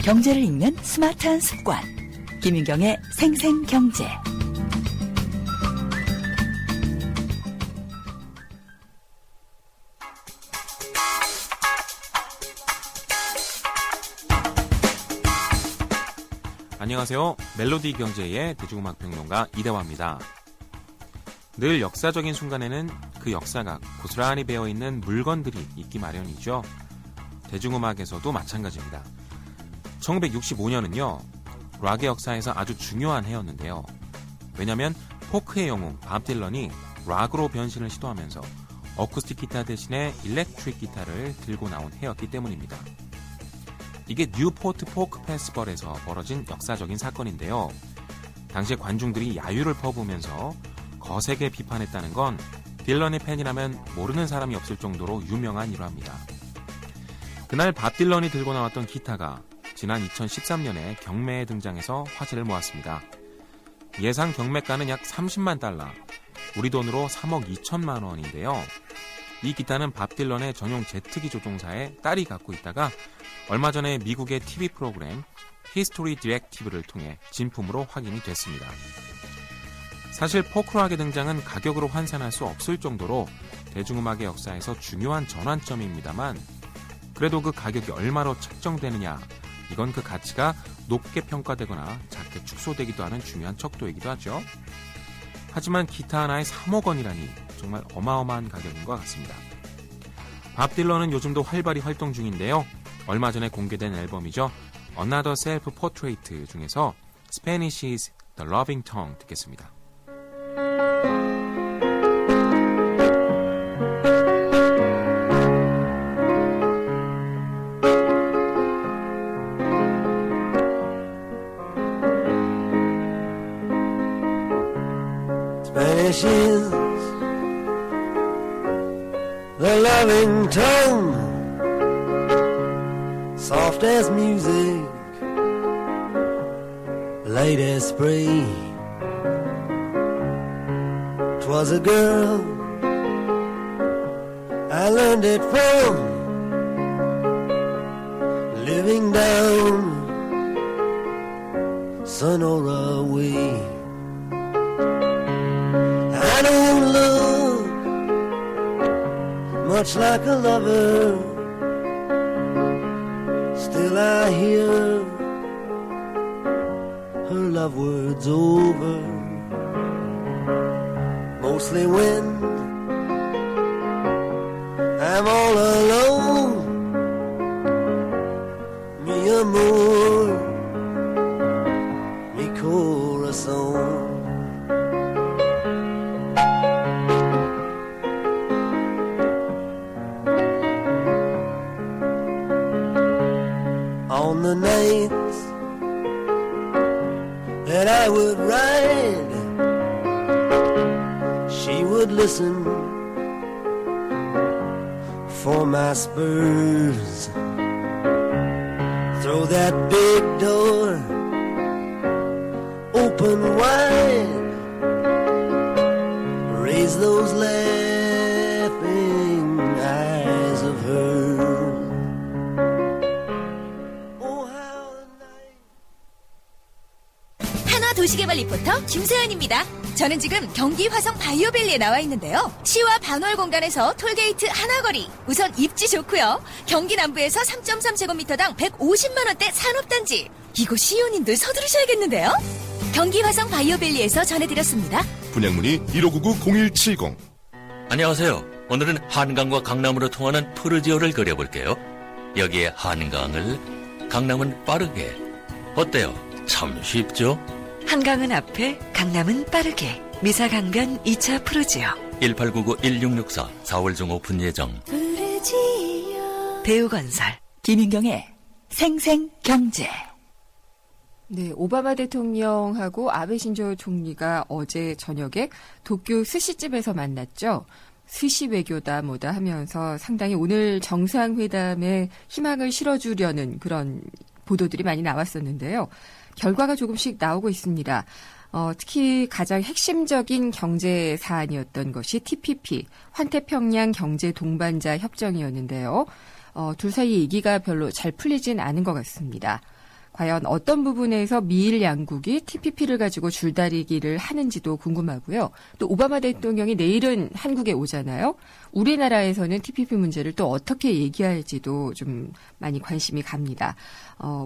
경제를 읽는 스마트한 습관. 김윤경의 생생경제. 안녕하세요. 멜로디 경제의 대중음악평론가 이대화입니다. 늘 역사적인 순간에는 그 역사가 고스란히 배어있는 물건들이 있기 마련이죠. 대중음악에서도 마찬가지입니다. 1965년은요. 락의 역사에서 아주 중요한 해였는데요. 왜냐하면 포크의 영웅 밥 딜런이 락으로 변신을 시도하면서 어쿠스틱 기타 대신에 일렉트릭 기타를 들고 나온 해였기 때문입니다. 이게 뉴포트 포크 페스티벌에서 벌어진 역사적인 사건인데요. 당시에 관중들이 야유를 퍼부으면서 거세게 비판했다는 건 딜런의 팬이라면 모르는 사람이 없을 정도로 유명한 일화입니다. 그날 밥 딜런이 들고 나왔던 기타가 지난 2013년에 경매에 등장해서 화제를 모았습니다. 예상 경매가는 약 30만 달러, 우리 돈으로 3억 2천만 원인데요. 이 기타는 밥 딜런의 전용 제트기 조종사의 딸이 갖고 있다가 얼마 전에 미국의 TV 프로그램 히스토리 디렉티브를 통해 진품으로 확인이 됐습니다. 사실 포크락의 등장은 가격으로 환산할 수 없을 정도로 대중음악의 역사에서 중요한 전환점입니다만 그래도 그 가격이 얼마로 책정되느냐, 이건 그 가치가 높게 평가되거나 작게 축소되기도 하는 중요한 척도이기도 하죠. 하지만 기타 하나에 3억 원이라니 정말 어마어마한 가격인 것 같습니다. 밥 딜런은 요즘도 활발히 활동 중인데요. 얼마 전에 공개된 앨범이죠. Another Self Portrait 중에서 Spanish's The Loving Tongue 듣겠습니다. Spanish is the loving tongue, soft as music, light as spray. 'Twas a girl I learned it from, living down Sonora way. I don't look much like a lover, still I hear her love words over, mostly when I'm all alone. Mi amor, mi corazón. On the nights that I would ride, she would listen for my spurs. Throw that big door open wide, raise those laughing eyes of hers. 도시개발 리포터 김세연입니다. 저는 지금 경기 화성 바이오밸리에 나와 있는데요. 시와 반월 공간에서 톨게이트 하나거리. 우선 입지 좋고요. 경기 남부에서 3.3제곱미터당 150만 원대 산업단지. 이곳 시의원님들 서두르셔야겠는데요. 경기 화성 바이오밸리에서 전해드렸습니다. 분양문의 1599-0170. 안녕하세요. 오늘은 한강과 강남으로 통하는 푸르지오를 그려볼게요. 여기에 한강을, 강남은 빠르게. 어때요? 참 쉽죠? 한강은 앞에, 강남은 빠르게. 미사강변 2차 푸르지오. 1899-1664 4월 중 오픈 예정. 대우건설. 김윤경의 생생경제. 네, 오바마 대통령하고 아베 신조 총리가 어제 저녁에 도쿄 스시집에서 만났죠. 스시 외교다 뭐다 하면서 상당히 오늘 정상회담에 희망을 실어주려는 그런 보도들이 많이 나왔었는데요. 결과가 조금씩 나오고 있습니다. 특히 가장 핵심적인 경제 사안이었던 것이 TPP, 환태평양 경제 동반자 협정이었는데요. 둘 사이 얘기가 별로 잘 풀리진 않은 것 같습니다. 과연 어떤 부분에서 미일 양국이 TPP를 가지고 줄다리기를 하는지도 궁금하고요. 또 오바마 대통령이 내일은 한국에 오잖아요. 우리나라에서는 TPP 문제를 또 어떻게 얘기할지도 좀 많이 관심이 갑니다.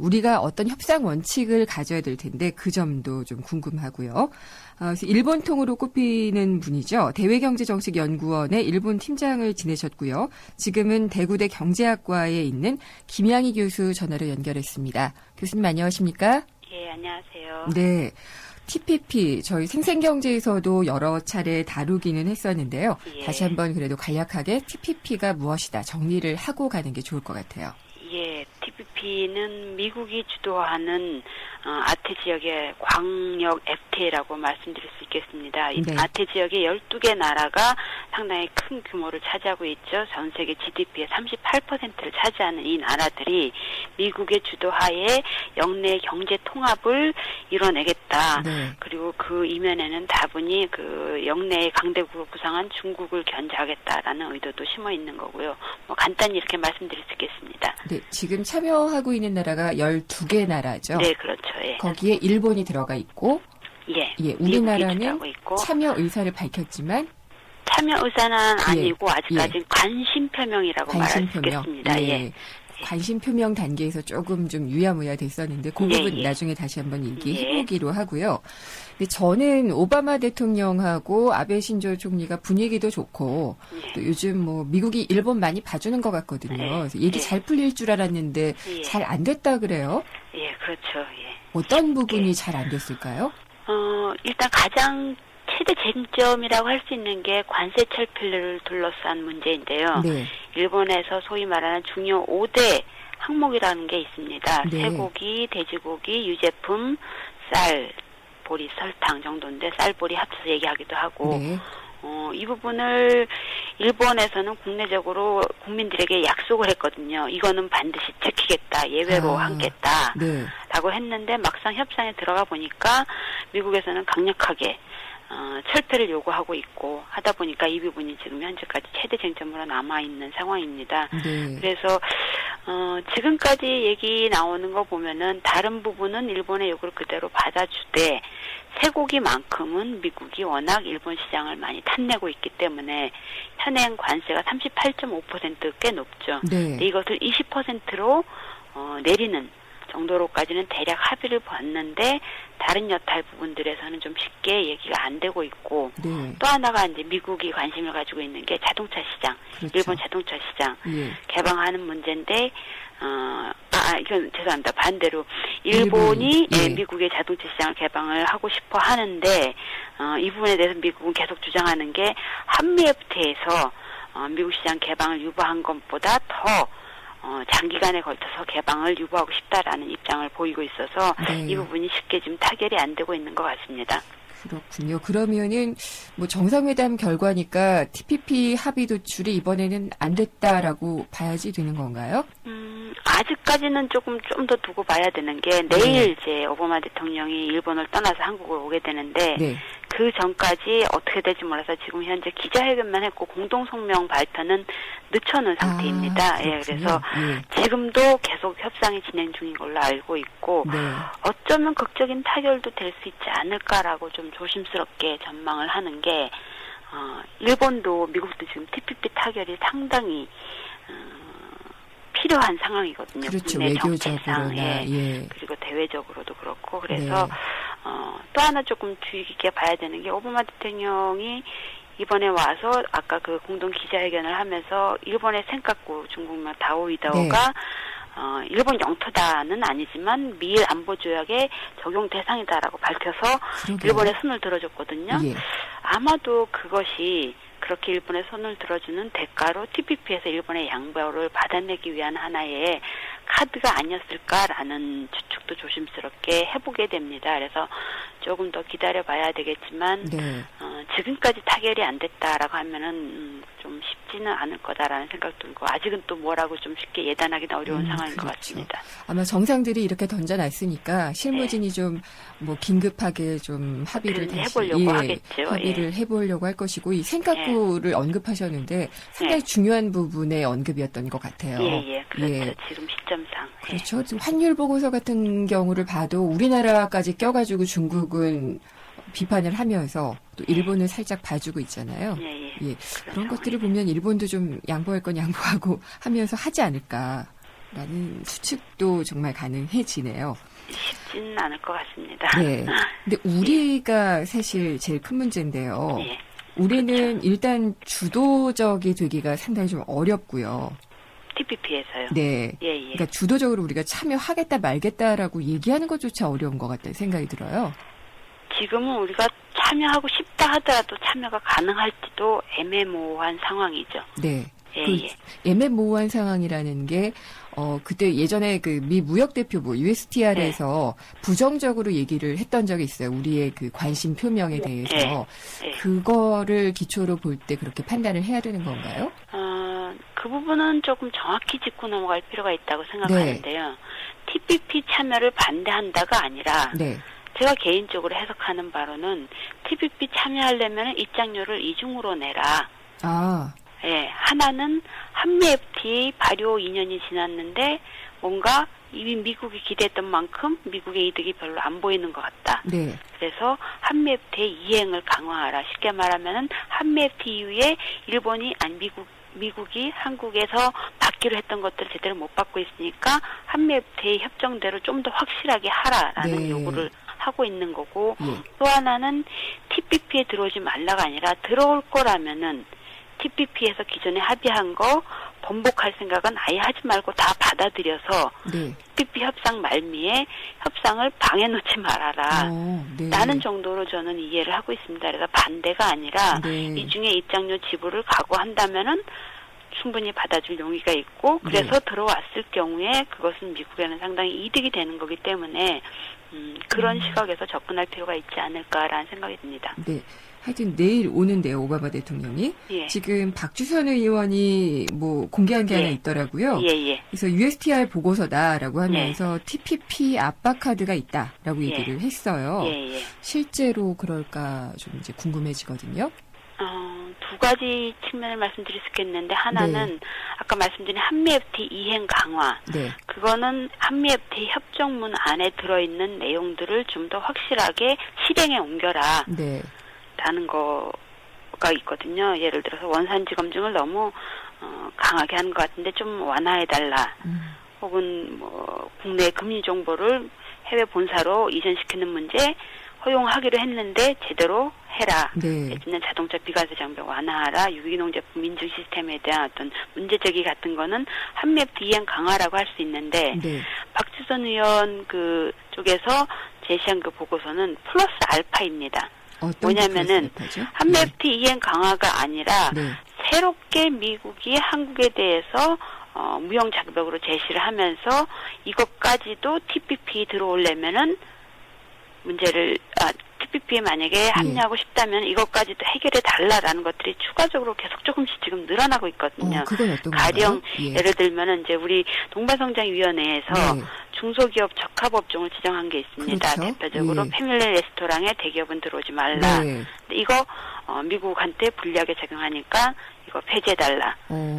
우리가 어떤 협상 원칙을 가져야 될 텐데 그 점도 좀 궁금하고요. 그래서 일본 통으로 꼽히는 분이죠. 대외경제정책연구원의 일본 팀장을 지내셨고요. 지금은 대구대 경제학과에 있는 김양희 교수 전화로 연결했습니다. 교수님 안녕하십니까? 예, 안녕하세요. 네. TPP 저희 생생경제에서도 여러 차례 다루기는 했었는데요. 예. 다시 한번 그래도 간략하게 TPP가 무엇이다 정리를 하고 가는 게 좋을 것 같아요. 예, TPP는 미국이 주도하는 아태 지역의 광역 FTA라고 말씀드릴 수 있겠습니다. 이 네. 아태 지역의 12개 나라가 상당히 큰 규모를 차지하고 있죠. 전 세계 GDP의 38%를 차지하는 이 나라들이 미국의 주도하에 영내 경제 통합을 이뤄내겠다. 네. 그리고 그 이면에는 다분히 그 영내의 강대국으로 부상한 중국을 견제하겠다라는 의도도 심어 있는 거고요. 뭐 간단히 이렇게 말씀드릴 수 있겠습니다. 네, 지금 참여하고 있는 나라가 12개 나라죠. 네, 그렇죠. 예. 거기에 일본이 들어가 있고, 예. 우리나라는 미국이 있고, 참여 의사를 밝혔지만 참여 의사는 아니고 예. 아직까지는 관심 표명이라고 말할 수 있겠습니다. 예. 관심 표명 단계에서 조금 좀 유야무야 됐었는데 그 부분 예. 나중에 다시 한번 얘기해보기로 하고요. 근데 저는 오바마 대통령하고 아베 신조 총리가 분위기도 좋고 또 요즘 뭐 미국이 일본 많이 봐주는 것 같거든요. 그래서 얘기 잘 풀릴 줄 알았는데 잘 안 됐다 그래요? 예, 그렇죠. 예. 어떤 부분이 잘 안 됐을까요? 일단 가장 최대 쟁점이라고 할 수 있는 게 관세 철폐를 둘러싼 문제인데요. 네. 일본에서 소위 말하는 중요 5대 항목이라는 게 있습니다. 네. 쇠고기, 돼지고기, 유제품, 쌀, 보리, 설탕 정도인데 쌀보리 합쳐서 얘기하기도 하고 네. 이 부분을 일본에서는 국내적으로 국민들에게 약속을 했거든요. 이거는 반드시 지키겠다. 예외로 하겠다. 네. 라고 했는데 막상 협상에 들어가 보니까 미국에서는 강력하게 철폐를 요구하고 있고 하다 보니까 이 부분이 지금 현재까지 최대 쟁점으로 남아있는 상황입니다. 네. 그래서 지금까지 얘기 나오는 거 보면은 다른 부분은 일본의 요구를 그대로 받아주되 쇠고기만큼은 미국이 워낙 일본 시장을 많이 탐내고 있기 때문에 현행 관세가 38.5% 꽤 높죠. 네. 근데 이것을 20%로 내리는 정도로까지는 대략 합의를 봤는데 다른 여탈 부분들에서는 좀 쉽게 얘기가 안 되고 있고 네. 또 하나가 이제 미국이 관심을 가지고 있는 게 자동차 시장, 그렇죠. 일본 자동차 시장 예. 개방하는 문제인데 이건 죄송합니다. 반대로 일본이 예. 미국의 자동차 시장을 개방을 하고 싶어 하는데 이 부분에 대해서 미국은 계속 주장하는 게 한미 FTA에서 미국 시장 개방을 유보한 것보다 더 장기간에 걸쳐서 개방을 유보하고 싶다라는 입장을 보이고 있어서 네. 이 부분이 쉽게 지금 타결이 안 되고 있는 것 같습니다. 그렇군요. 그러면은 뭐 정상회담 결과니까 TPP 합의 도출이 이번에는 안 됐다라고 봐야지 되는 건가요? 아직까지는 좀 더 두고 봐야 되는 게 내일 이제 오바마 대통령이 일본을 떠나서 한국을 오게 되는데 네. 그 전까지 어떻게 될지 몰라서 지금 현재 기자회견만 했고 공동성명 발표는 늦춰놓은 상태입니다. 예, 그래서 지금도 계속 협상이 진행 중인 걸로 알고 있고 네. 어쩌면 극적인 타결도 될 수 있지 않을까라고 좀 조심스럽게 전망을 하는 게 일본도 미국도 지금 TPP 타결이 상당히 필요한 상황이거든요. 그렇죠. 국내 외교적으로나 정책상, 그리고 대외적으로도 그렇고 그래서 또 하나 조금 주의 깊게 봐야 되는 게 오바마 대통령이 이번에 와서 아까 그 공동 기자회견을 하면서 일본의 센카쿠 중국명 다오이다오가 일본 영토다는 아니지만 미일 안보 조약의 적용 대상이다라고 밝혀서 그러게요. 일본에 손을 들어줬거든요. 예. 아마도 그것이 그렇게 일본에 손을 들어주는 대가로 TPP에서 일본의 양보를 받아내기 위한 하나의 카드가 아니었을까라는 추측도 조심스럽게 해보게 됩니다. 그래서 조금 더 기다려봐야 되겠지만 네. 지금까지 타결이 안 됐다라고 하면은 좀 쉽지 하지는 않을 거다라는 생각도 들고 아직은 또 뭐라고 좀 쉽게 예단하기는 어려운 상황인 것 그렇죠. 같습니다. 아마 정상들이 이렇게 던져놨으니까 실무진이 좀 뭐 긴급하게 좀 합의를 어떻게든 다시 해보려고 하겠죠. 합의를 해보려고 할 것이고 이 생각구를 언급하셨는데 상당히 중요한 부분의 언급이었던 것 같아요. 그렇죠. 지금 시점상. 그렇죠. 지금 환율 보고서 같은 경우를 봐도 우리나라까지 껴가지고 중국은 비판을 하면서 또 일본을 살짝 봐주고 있잖아요. 그런 것들을 보면 일본도 좀 양보할 건 양보하고 하면서 하지 않을까라는 수측도 정말 가능해지네요. 쉽지는 않을 것 같습니다. 네. 근데 우리가 사실 제일 큰 문제인데요. 우리는 그렇죠. 일단 주도적이 되기가 상당히 좀 어렵고요. TPP에서요. 네. 그러니까 주도적으로 우리가 참여하겠다 말겠다라고 얘기하는 것조차 어려운 것 같다는 생각이 들어요. 지금은 우리가 참여하고 싶다 하더라도 참여가 가능할지도 애매모호한 상황이죠. 네. 애매모호한 상황이라는 게 그때 예전에 그 미 무역대표부 USTR에서 부정적으로 얘기를 했던 적이 있어요. 우리의 그 관심 표명에 대해서. 그거를 기초로 볼 때 그렇게 판단을 해야 되는 건가요? 그 부분은 조금 정확히 짚고 넘어갈 필요가 있다고 생각하는데요. TPP 참여를 반대한다가 아니라 제가 개인적으로 해석하는 바로는 TPP 참여하려면 입장료를 이중으로 내라. 하나는 한미 FTA 발효 2년이 지났는데 뭔가 이미 미국이 기대했던 만큼 미국의 이득이 별로 안 보이는 것 같다. 그래서 한미 FTA 이행을 강화하라. 쉽게 말하면은 한미 FTA 이후에 미국이 한국에서 받기로 했던 것들을 제대로 못 받고 있으니까 한미 FTA 협정대로 좀 더 확실하게 하라라는 요구를 하고 있는 거고 또 하나는 TPP에 들어오지 말라가 아니라 들어올 거라면은 TPP에서 기존에 합의한 거 번복할 생각은 아예 하지 말고 다 받아들여서 TPP 협상 말미에 협상을 방해놓지 말아라. 라는 정도로 저는 이해를 하고 있습니다. 그래서 반대가 아니라 이 중에 입장료 지불을 각오한다면은 충분히 받아줄 용의가 있고 그래서 들어왔을 경우에 그것은 미국에는 상당히 이득이 되는 거기 때문에 그런 시각에서 접근할 필요가 있지 않을까라는 생각이 듭니다. 하여튼 내일 오는데요, 오바마 대통령이. 지금 박주선 의원이 뭐 공개한 게 하나 있더라고요. 그래서 USTR 보고서다라고 하면서 TPP 압박 카드가 있다라고 얘기를 했어요. 실제로 그럴까 좀 이제 궁금해지거든요. 두 가지 측면을 말씀드릴 수 있겠는데 하나는 아까 말씀드린 한미 FTA 이행 강화. 그거는 한미 FTA 협정문 안에 들어있는 내용들을 좀 더 확실하게 실행에 옮겨라. 라는 거가 있거든요. 예를 들어서 원산지 검증을 너무 강하게 하는 것 같은데 좀 완화해달라. 혹은 뭐 국내 금리 정보를 해외 본사로 이전시키는 문제 허용하기로 했는데 제대로 해라. 내지는 자동차 비과세 장벽 완화하라. 유기농 제품 인증 시스템에 대한 어떤 문제 제기 같은 거는 한미 FTA 이행 강화라고 할 수 있는데 박주선 의원 그 쪽에서 제시한 그 보고서는 플러스 알파입니다. 뭐냐면은 한미 FTA 이행 강화가 아니라 새롭게 미국이 한국에 대해서 무형 장벽으로 제시를 하면서 이것까지도 TPP 들어오려면은 TPP에 만약에 합류하고 싶다면 이것까지도 해결해 달라라는 것들이 추가적으로 계속 조금씩 지금 늘어나고 있거든요. 가령 예를 들면은 이제 우리 동반성장위원회에서 중소기업 적합업종을 지정한 게 있습니다. 대표적으로 패밀리 레스토랑에 대기업은 들어오지 말라. 근데 이거 미국한테 불리하게 적용하니까 이거 폐지해달라.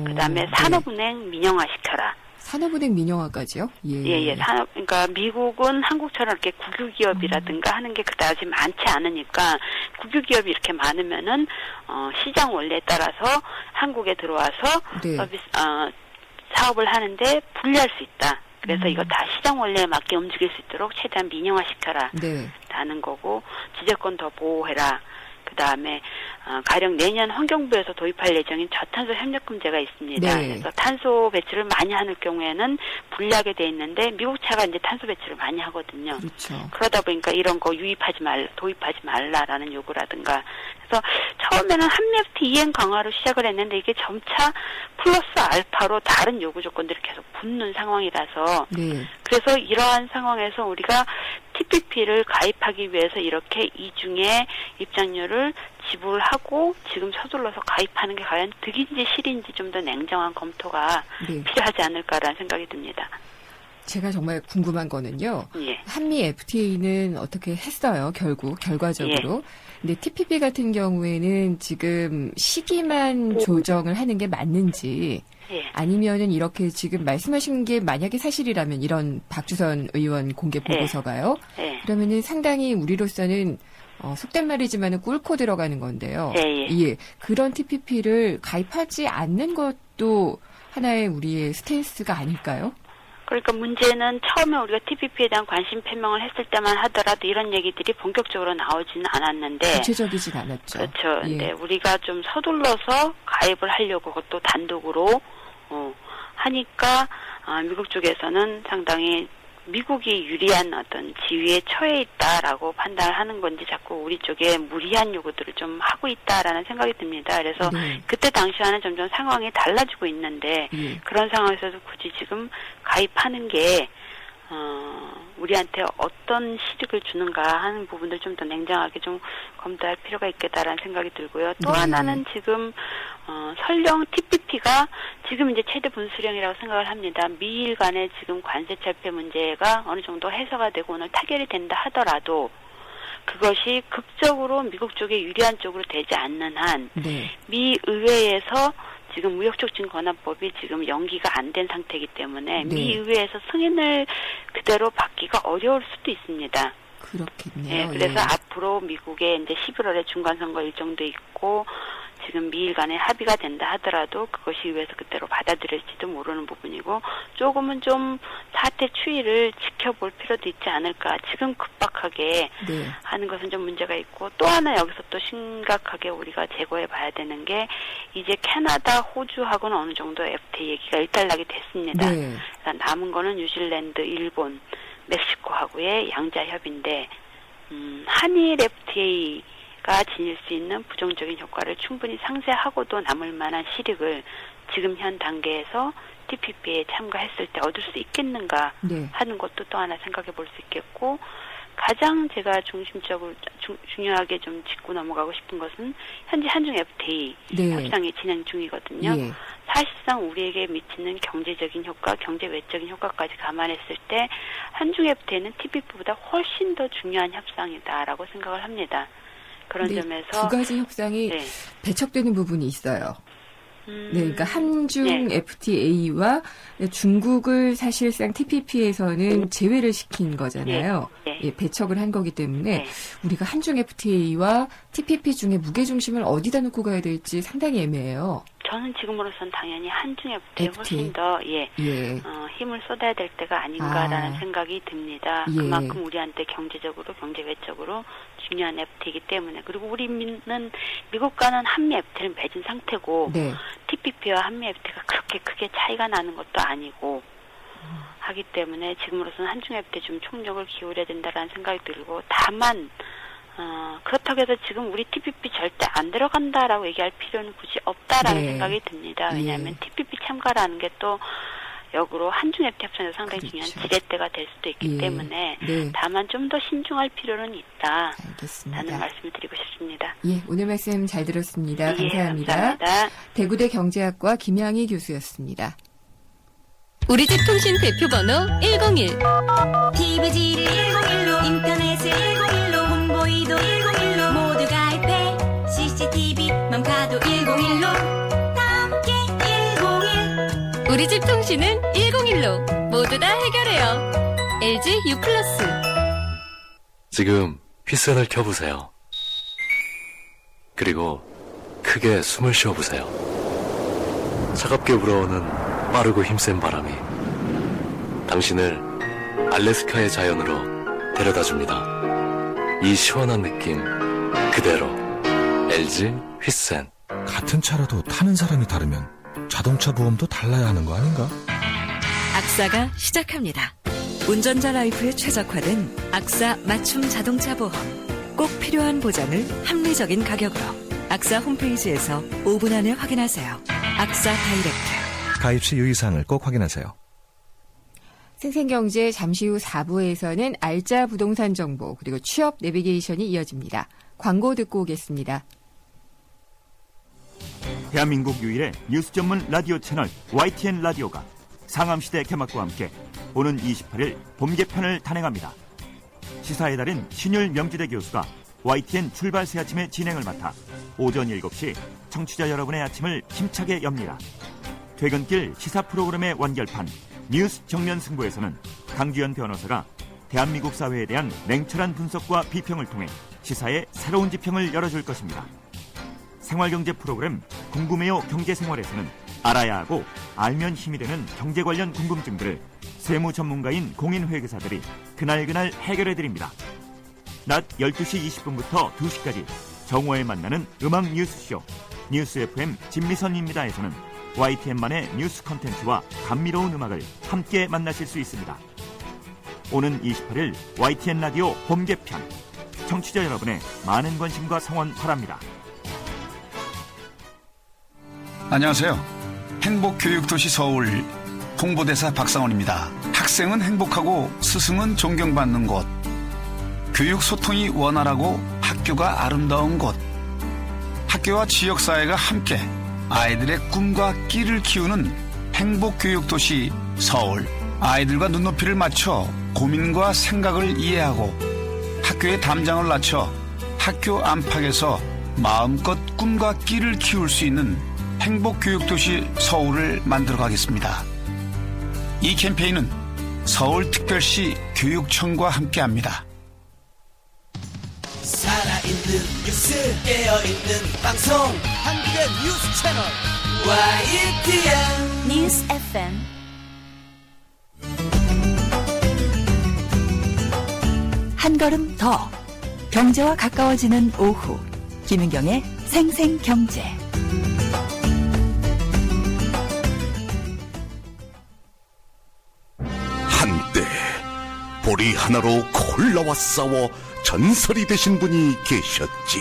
그다음에 산업은행 민영화시켜라. 산업은행 민영화까지요? 그러니까 미국은 한국처럼 이렇게 국유기업이라든가 하는 게 그다지 많지 않으니까 국유기업이 이렇게 많으면은 시장 원리에 따라서 한국에 들어와서 사업을 하는데 불리할 수 있다. 그래서 이거 다 시장 원리에 맞게 움직일 수 있도록 최대한 민영화시켜라. 라는 거고 지적권 더 보호해라. 그다음에 가령 내년 환경부에서 도입할 예정인 저탄소 협력금제가 있습니다. 그래서 탄소 배출을 많이 하는 경우에는 불리하게 돼 있는데 미국 차가 이제 탄소 배출을 많이 하거든요. 그러다 보니까 이런 거 도입하지 말라라는 요구라든가. 그래서 처음에는 한미 FTA 이행 강화로 시작을 했는데 이게 점차 플러스 알파로 다른 요구 조건들이 계속 붙는 상황이라서 그래서 이러한 상황에서 우리가 TPP를 가입하기 위해서 이렇게 이중에 입장료를 지불하고 지금 서둘러서 가입하는 게 과연 득인지 실인지 좀 더 냉정한 검토가 네. 필요하지 않을까라는 생각이 듭니다. 제가 정말 궁금한 거는요. 예. 한미 FTA는 어떻게 했어요, 결과적으로. 근데 TPP 같은 경우에는 지금 시기만 조정을 하는 게 맞는지, 예. 아니면은 이렇게 지금 말씀하신 게 만약에 사실이라면 이런 박주선 의원 공개 보고서가요. 예. 그러면은 상당히 우리로서는 속된 말이지만은 꿇고 들어가는 건데요. 예. 그런 TPP를 가입하지 않는 것도 하나의 우리의 스탠스가 아닐까요? 그러니까 문제는 처음에 우리가 TPP에 대한 관심 표명을 했을 때만 하더라도 이런 얘기들이 본격적으로 나오지는 않았는데. 구체적이진 않았죠. 그렇죠. 예. 근데 우리가 좀 서둘러서 가입을 하려고 그것도 단독으로 하니까 미국 쪽에서는 상당히 미국이 유리한 어떤 지위에 처해 있다라고 판단을 하는 건지 자꾸 우리 쪽에 무리한 요구들을 좀 하고 있다라는 생각이 듭니다. 그래서 그때 당시와는 점점 상황이 달라지고 있는데 그런 상황에서도 굳이 지금 가입하는 게 우리한테 어떤 실익을 주는가 하는 부분들 좀 더 냉정하게 좀 검토할 필요가 있겠다라는 생각이 들고요. 또 하나는 지금 설령 TPP가 지금 이제 최대 분수령이라고 생각을 합니다. 미일 간의 지금 관세 철폐 문제가 어느 정도 해소가 되고 오늘 타결이 된다 하더라도 그것이 극적으로 미국 쪽에 유리한 쪽으로 되지 않는 한 미 의회에서 지금 무역촉진권한법이 지금 연기가 안 된 상태이기 때문에 미 의회에서 승인을 그대로 받기가 어려울 수도 있습니다. 그렇겠네요. 네, 그래서 앞으로 미국의 이제 11월에 중간선거 일정도 있고 지금 미일 간에 합의가 된다 하더라도 그것이 의회에서 그대로 받아들일지도 모르는 부분이고 조금은 좀 사태 추이를 지켜볼 필요도 있지 않을까. 지금 급박하게 하는 것은 좀 문제가 있고 또 하나 여기서 또 심각하게 우리가 제고해 봐야 되는 게 이제 캐나다, 호주하고는 어느 정도 FTA 얘기가 일단락이 됐습니다. 그러니까 남은 거는 뉴질랜드, 일본, 멕시코하고의 양자 협의인데 한일 FTA가 지닐 수 있는 부정적인 효과를 충분히 상쇄하고도 남을 만한 실익을 지금 현 단계에서 TPP에 참가했을 때 얻을 수 있겠는가 하는 것도 또 하나 생각해 볼 수 있겠고 가장 제가 중심적으로 중요하게 좀 짚고 넘어가고 싶은 것은 현재 한중 FTA 협상이 진행 중이거든요. 사실상 우리에게 미치는 경제적인 효과, 경제 외적인 효과까지 감안했을 때 한중 FTA는 TPP보다 훨씬 더 중요한 협상이다라고 생각을 합니다. 그런 점에서 두 가지 협상이 배척되는 부분이 있어요. 그러니까 한중 FTA와 중국을 사실상 TPP에서는 제외를 시킨 거잖아요. 배척을 한 거기 때문에 우리가 한중 FTA와 TPP 중에 무게중심을 어디다 놓고 가야 될지 상당히 애매해요. 저는 지금으로선 당연히 한중 FTA에 훨씬 더 힘을 쏟아야 될 때가 아닌가라는 생각이 듭니다. 그만큼 우리한테 경제적으로, 경제 외적으로 중요한 FTA이기 때문에 그리고 우리는 미국과는 한미 FTA를 맺은 상태고 TPP와 한미 FTA가 그렇게 크게 차이가 나는 것도 아니고 하기 때문에 지금으로서는 한중 FTA 좀 총력을 기울여야 된다라는 생각이 들고 다만 그렇다고 해서 지금 우리 TPP 절대 안 들어간다라고 얘기할 필요는 굳이 없다라는 생각이 듭니다. 왜냐하면 TPP 참가라는 게 또 역으로 한중 FTA 협상에서 상당히 중요한 지렛대가 될 수도 있기 때문에 다만 좀 더 신중할 필요는 있다. 라는 말씀을 드리고 싶습니다. 오늘 말씀 잘 들었습니다. 감사합니다. 감사합니다. 대구대 경제학과 김양희 교수였습니다. 우리 집 통신 대표 번호 101. TV지를 101로 인터넷을 101로 홍보이도 101로 모두 가입해 CCTV만 봐도 101로 함께 101. 우리 집 통신은 101로 모두 다 해결해요. LG U+. 지금 휘센을 켜보세요. 그리고 크게 숨을 쉬어보세요. 차갑게 불어오는 빠르고 힘센 바람이 당신을 알래스카의 자연으로 데려다줍니다. 이 시원한 느낌 그대로 LG 휘센. 같은 차라도 타는 사람이 다르면 자동차 보험도 달라야 하는 거 아닌가? 악사가 시작합니다. 운전자 라이프에 최적화된 악사 맞춤 자동차 보험. 꼭 필요한 보장을 합리적인 가격으로. 악사 홈페이지에서 5분 안에 확인하세요. 악사 다이렉트. 가입 시 유의사항을 꼭 확인하세요. 생생경제 잠시 후 4부에서는 알짜 부동산 정보 그리고 취업 내비게이션이 이어집니다. 광고 듣고 오겠습니다. 대한민국 유일의 뉴스 전문 라디오 채널 YTN 라디오가 상암시대 개막과 함께 오는 28일 봄 개편을 단행합니다. 시사의 달인 신율 명지대 교수가 YTN 출발 새 아침의 진행을 맡아 오전 7시 청취자 여러분의 아침을 힘차게 엽니다. 퇴근길 시사 프로그램의 완결판 뉴스 정면 승부에서는 강주연 변호사가 대한민국 사회에 대한 냉철한 분석과 비평을 통해 시사의 새로운 지평을 열어줄 것입니다. 생활경제 프로그램 궁금해요 경제생활에서는 알아야 하고 알면 힘이 되는 경제 관련 궁금증들을 세무 전문가인 공인회계사들이 그날그날 해결해드립니다. 낮 12시 20분부터 2시까지 정오에 만나는 음악 뉴스쇼 뉴스 FM 진미선입니다에서는 YTN만의 뉴스 컨텐츠와 감미로운 음악을 함께 만나실 수 있습니다. 오는 28일 YTN 라디오 봄 개편 청취자 여러분의 많은 관심과 성원 바랍니다. 안녕하세요. 행복교육도시 서울 홍보대사 박상원입니다. 학생은 행복하고 스승은 존경받는 곳, 교육 소통이 원활하고 학교가 아름다운 곳, 학교와 지역사회가 함께 아이들의 꿈과 끼를 키우는 행복교육도시 서울. 아이들과 눈높이를 맞춰 고민과 생각을 이해하고 학교의 담장을 낮춰 학교 안팎에서 마음껏 꿈과 끼를 키울 수 있는 행복교육도시 서울을 만들어 가겠습니다. 이 캠페인은 서울특별시 교육청과 함께합니다. 살아있는 뉴스 깨어있는 방송 한국의 뉴스 채널 YTN 뉴스 FM. 한 걸음 더 경제와 가까워지는 오후 김은경의 생생경제. 한때 보리 하나로 콜라와 싸워 전설이 되신 분이 계셨지.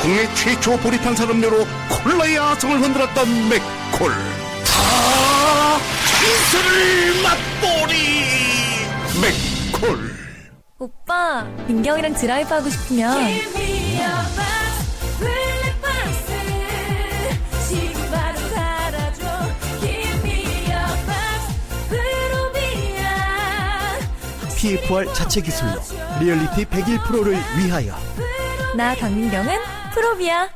국내 최초 보리탄 산업료로 콜라의 아성을 흔들었던 맥콜. 다 전설을 맛보리 맥콜. 오빠, 민경이랑 드라이브 하고 싶으면 PFR 자체 기술로 리얼리티 101%를 위하여 나 강민경은 프로비아.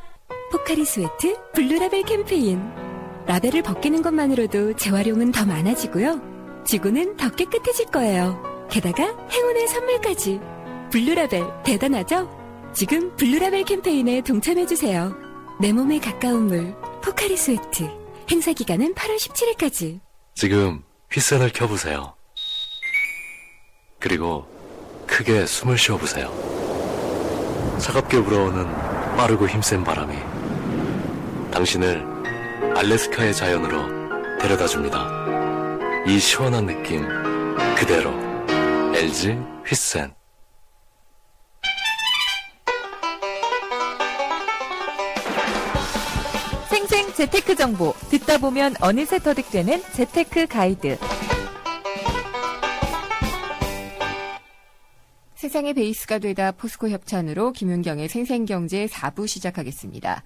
포카리 스웨트 블루라벨 캠페인. 라벨을 벗기는 것만으로도 재활용은 더 많아지고요. 지구는 더 깨끗해질 거예요. 게다가 행운의 선물까지. 블루라벨 대단하죠? 지금 블루라벨 캠페인에 동참해주세요. 내 몸에 가까운 물 포카리 스웨트. 행사 기간은 8월 17일까지. 지금 휘센을 켜보세요. 그리고 크게 숨을 쉬어보세요. 차갑게 불어오는 빠르고 힘센 바람이 당신을 알래스카의 자연으로 데려다줍니다. 이 시원한 느낌 그대로 LG 휘센. 생생 재테크 정보 듣다 보면 어느새 터득되는 재테크 가이드. 세상의 베이스가 되다 포스코 협찬으로 김윤경의 생생경제 4부 시작하겠습니다.